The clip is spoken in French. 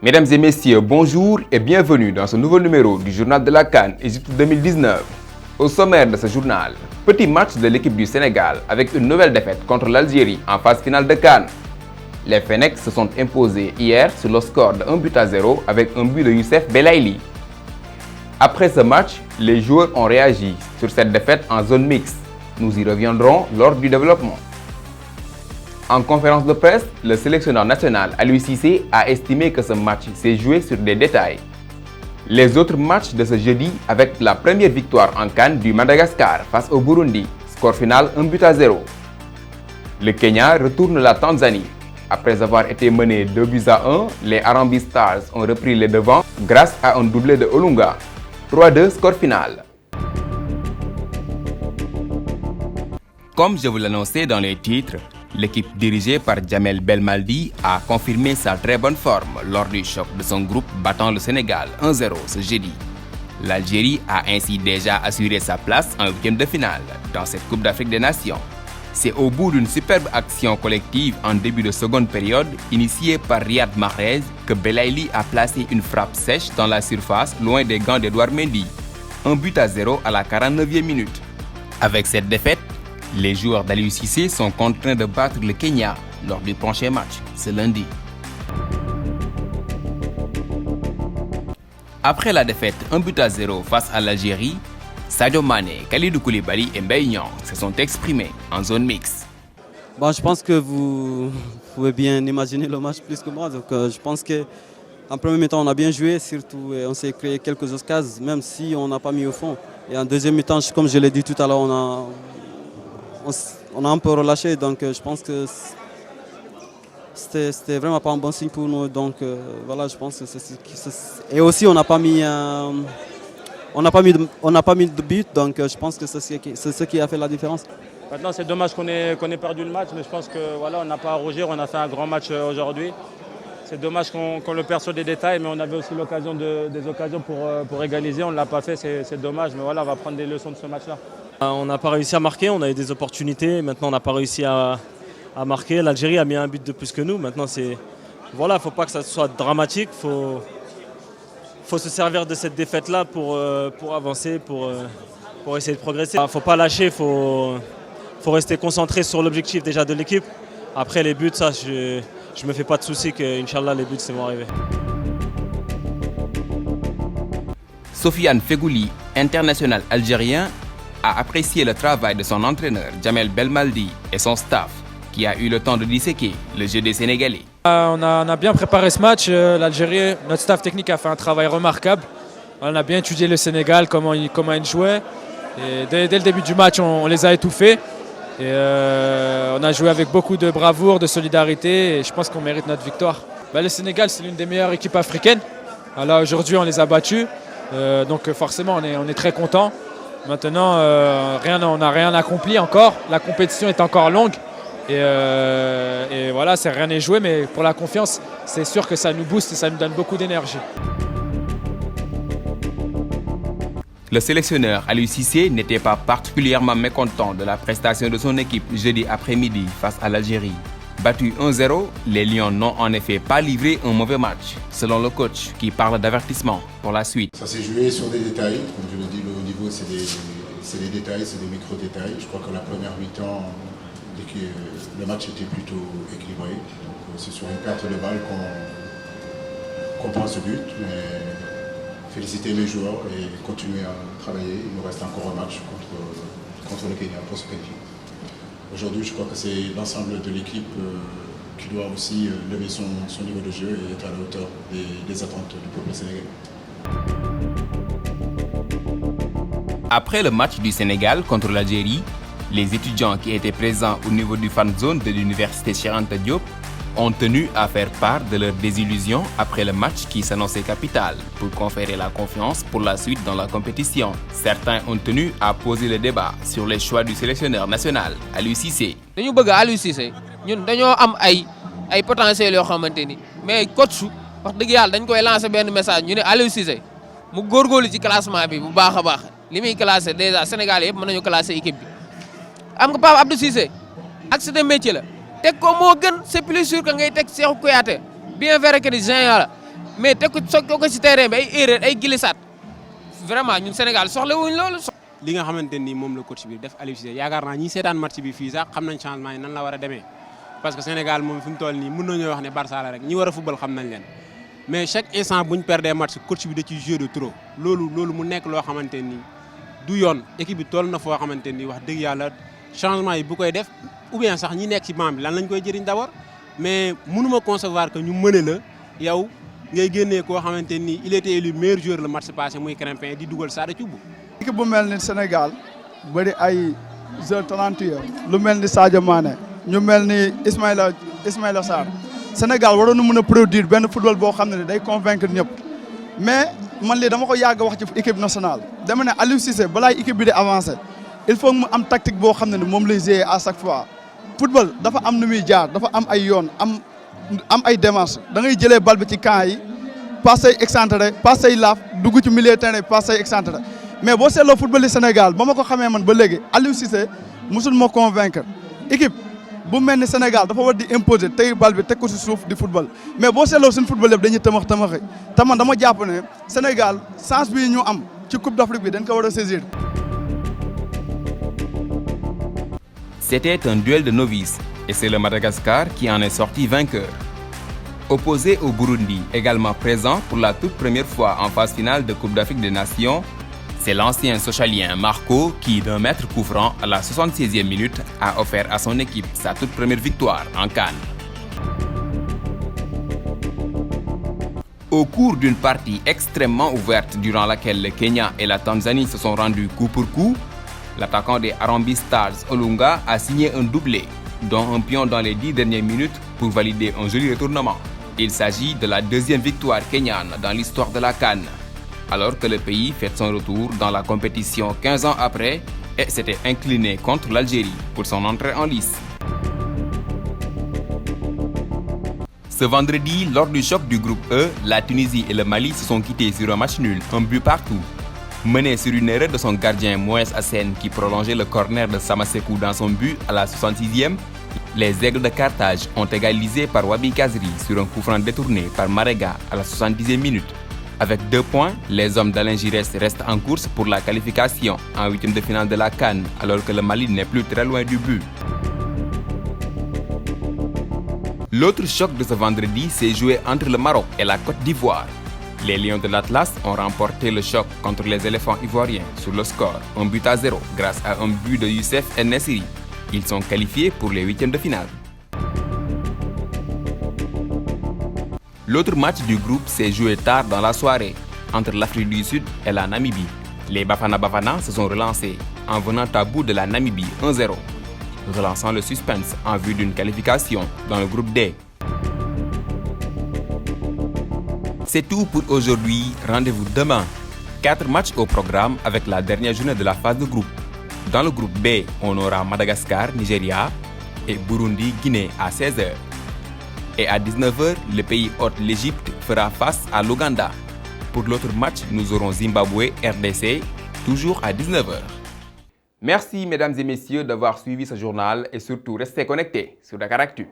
Mesdames et messieurs, bonjour et bienvenue dans ce nouveau numéro du journal de la CAN Égypte 2019. Au sommaire de ce journal, petit match de l'équipe du Sénégal avec une nouvelle défaite contre l'Algérie en phase finale de CAN. Les Fennecs se sont imposés hier sur le score de 1-0 avec un but de Youssef Belaïli. Après ce match, les joueurs ont réagi sur cette défaite en zone mixte. Nous y reviendrons lors du développement. En conférence de presse, le sélectionneur national Aliou Cissé a estimé que ce match s'est joué sur des détails. Les autres matchs de ce jeudi avec la première victoire en CAN du Madagascar face au Burundi, score final 1-0. Le Kenya retourne la Tanzanie. Après avoir été mené 2-1, les Harambee Stars ont repris les devants grâce à un doublé de Olunga. 3-2 score final. Comme je vous l'annonçais dans les titres, l'équipe dirigée par Djamel Belmadi a confirmé sa très bonne forme lors du choc de son groupe battant le Sénégal 1-0 ce jeudi. L'Algérie a ainsi déjà assuré sa place en huitième de finale dans cette Coupe d'Afrique des Nations. C'est au bout d'une superbe action collective en début de seconde période, initiée par Riyad Mahrez, que Belaïli a placé une frappe sèche dans la surface loin des gants d'Edouard Mendy. 1-0 à la 49e minute. Avec cette défaite, les joueurs d'Aliou Cissé sont contraints de battre le Kenya lors du prochain match, ce lundi. Après la défaite 1-0 face à l'Algérie, Sadio Mané, Kalidou Koulibaly et Mbaye Niang se sont exprimés en zone mixte. Bon, je pense que vous pouvez bien imaginer le match plus que moi. Donc, je pense qu'en premier mi-temps, on a bien joué, surtout et on s'est créé quelques occasions, même si on n'a pas mis au fond. Et en deuxième mi-temps, comme je l'ai dit tout à l'heure, on a un peu relâché. Donc, je pense que c'était vraiment pas un bon signe pour nous. Donc, voilà, je pense que et aussi, on n'a pas mis de but, donc je pense que c'est ce qui a fait la différence. Maintenant, c'est dommage qu'on ait perdu le match, mais je pense que voilà, on n'a pas à rougir, on a fait un grand match aujourd'hui. C'est dommage qu'on le perd sur des détails, mais on avait aussi des occasions pour égaliser, on ne l'a pas fait, c'est dommage, mais voilà, on va prendre des leçons de ce match-là. On n'a pas réussi à marquer, on a eu des opportunités, maintenant on n'a pas réussi à marquer. L'Algérie a mis un but de plus que nous, maintenant voilà, il ne faut pas que ça soit dramatique, faut se servir de cette défaite-là pour avancer, pour essayer de progresser. Il ne faut pas lâcher, il faut rester concentré sur l'objectif déjà de l'équipe. Après les buts, ça, je ne me fais pas de soucis qu'Inch'Allah les buts vont arriver. Sofiane Fegouli, international algérien, a apprécié le travail de son entraîneur Djamel Belmadi et son staff, qui a eu le temps de disséquer le jeu des Sénégalais. On a bien préparé ce match. L'Algérie, notre staff technique a fait un travail remarquable. On a bien étudié le Sénégal, comment ils jouaient. Et dès le début du match, on les a étouffés. Et on a joué avec beaucoup de bravoure, de solidarité. Et je pense qu'on mérite notre victoire. Le Sénégal, c'est l'une des meilleures équipes africaines. Alors aujourd'hui, on les a battus. Donc forcément, on est très contents. Maintenant, on n'a rien accompli encore. La compétition est encore longue. Et voilà, rien n'est joué, mais pour la confiance, c'est sûr que ça nous booste et ça nous donne beaucoup d'énergie. Le sélectionneur Aliou Cissé n'était pas particulièrement mécontent de la prestation de son équipe jeudi après-midi face à l'Algérie. Battu 1-0, les Lions n'ont en effet pas livré un mauvais match, selon le coach qui parle d'avertissement pour la suite. Ça s'est joué sur des détails, comme je le dis, le haut niveau c'est des détails, c'est des micro-détails. Je crois que la première mi-temps, le match était plutôt équilibré. Donc c'est sur une perte de balle qu'on prend ce but. Mais féliciter les joueurs et continuer à travailler. Il nous reste encore un match contre le Kenya pour se qualifier. Aujourd'hui, je crois que c'est l'ensemble de l'équipe qui doit aussi lever son niveau de jeu et être à la hauteur des attentes du peuple sénégalais. Après le match du Sénégal contre l'Algérie, les étudiants qui étaient présents au niveau du fan zone de l'université Cheikh Anta Diop ont tenu à faire part de leur désillusion après le match qui s'annonçait capital pour conférer la confiance pour la suite dans la compétition. Certains ont tenu à poser le débat sur les choix du sélectionneur national, Aliou Cissé. Dañu bëgg Aliou Cissé ñun dañoo am ay potentiel yoo xamante ni mais coach wax dëgg yàlla dañ koy lancer benn message ñu ne Aliou Cissé mu góorgóorlu ci classement bi bu baax a baax li muy classé déjà Sénégal yëpp mën nañu classer équipe bi. am nga Pape Abdou Cissé accès de métier la teg ko moo gën c'est plus sûr que ngay teg Cheikhou Kouyaté bien vrai que ni géant la mais teg ko ci terrain bi ay erreur ay glissade vraiment ñun Sénégal soxla wuñ loolu. li nga xamante ni moom la coach bi def Aliou Cissé yaakaar naa ñi seetaan match bi fii sax xam nañ changement yi nan la war a demee parce que Sénégal moom fi mu toll nii mën nañoo wax ne Barça la rek ñi war a football xam nañ leen mais chaque instant bu ñu perdee match coach bi da ciy jouer de trop loolu mu nekk loo xamante ni du yoon équipe bi toll na foo xamante ni wax dëgg yàlla changement yi bu koy def ou bien sax ñi nekk ci banc bi lan lañ koy jëriñ d'abord mais mënuma concevoir que ñu mëne la yow ngay génnee koo xamante ni il était élu meilleur joueur le match passé muy Krépin di dugal Sada Thioub. équipe bu mel ni Sénégal bëri ay joueurs talentueux lu mel ni Sadio Mané ñu mel ni Ismaïla Sarr Sénégal waroon na mën a produire benn football boo xam ne day convaincre ñëpp mais man lii dama ko yàgg wax ci équipe nationale dama ne Aliou Cissé balaay équipe bi di avancer il faut mu am tactique boo xam ne moom lay jouer à chaque fois football dafa am nu muy jaar dafa am ay yoon am ay démarches da ngay jëlee bal bi ci camp yi passe say excentré passe say laaf dugg ci milieu terrain passe say excentré mais boo seetloo football yi Sénégal ba ma ko xamee man ba léegi Aliou Cissé mosul ma convaincre équipe bu mel ni Sénégal dafa war di imposer tey bal bi teg ko si suuf di football mais boo seetloo suñu football yëpp dañuy tamaxi te man dama jàpp ne Sénégal chance bi ñu am ci Coupe d'Afrique bi dañ ko war a saisir. C'était un duel de novices et c'est le Madagascar qui en est sorti vainqueur. Opposé au Burundi, également présent pour la toute première fois en phase finale de Coupe d'Afrique des Nations, c'est l'ancien socialien Marco qui, d'un mètre coup franc à la 76e minute, a offert à son équipe sa toute première victoire en CAN. Au cours d'une partie extrêmement ouverte durant laquelle le Kenya et la Tanzanie se sont rendus coup pour coup, l'attaquant des Harambee Stars Olunga a signé un doublé, dont un pion dans les 10 dernières minutes pour valider un joli retournement. Il s'agit de la deuxième victoire kenyane dans l'histoire de la CAN, alors que le pays fête son retour dans la compétition 15 ans après et s'était incliné contre l'Algérie pour son entrée en lice. Ce vendredi, lors du choc du groupe E, la Tunisie et le Mali se sont quittés sur un match nul, un but partout. Mené sur une erreur de son gardien Moïse Hassen qui prolongeait le corner de Samasekou dans son but à la 66e, les Aigles de Carthage ont égalisé par Wabi Kazri sur un coup franc détourné par Marega à la 70e minute. Avec 2 points, les hommes d'Alain Giresse restent en course pour la qualification en 8e de finale de la CAN, alors que le Mali n'est plus très loin du but. L'autre choc de ce vendredi s'est joué entre le Maroc et la Côte d'Ivoire. Les Lions de l'Atlas ont remporté le choc contre les éléphants ivoiriens sur le score 1-0 grâce à un but de Youssef En-Nesyri. Ils sont qualifiés pour les 8e de finale. L'autre match du groupe s'est joué tard dans la soirée entre l'Afrique du Sud et la Namibie. Les Bafana Bafana se sont relancés en venant à bout de la Namibie 1-0, relançant le suspense en vue d'une qualification dans le groupe D. C'est tout pour aujourd'hui, rendez-vous demain. 4 matchs au programme avec la dernière journée de la phase de groupe. Dans le groupe B, on aura Madagascar, Nigeria et Burundi, Guinée à 16h. Et à 19h, le pays hôte l'Égypte fera face à l'Ouganda. Pour l'autre match, nous aurons Zimbabwe, RDC, toujours à 19h. Merci mesdames et messieurs d'avoir suivi ce journal et surtout restez connectés sur Dakaractu.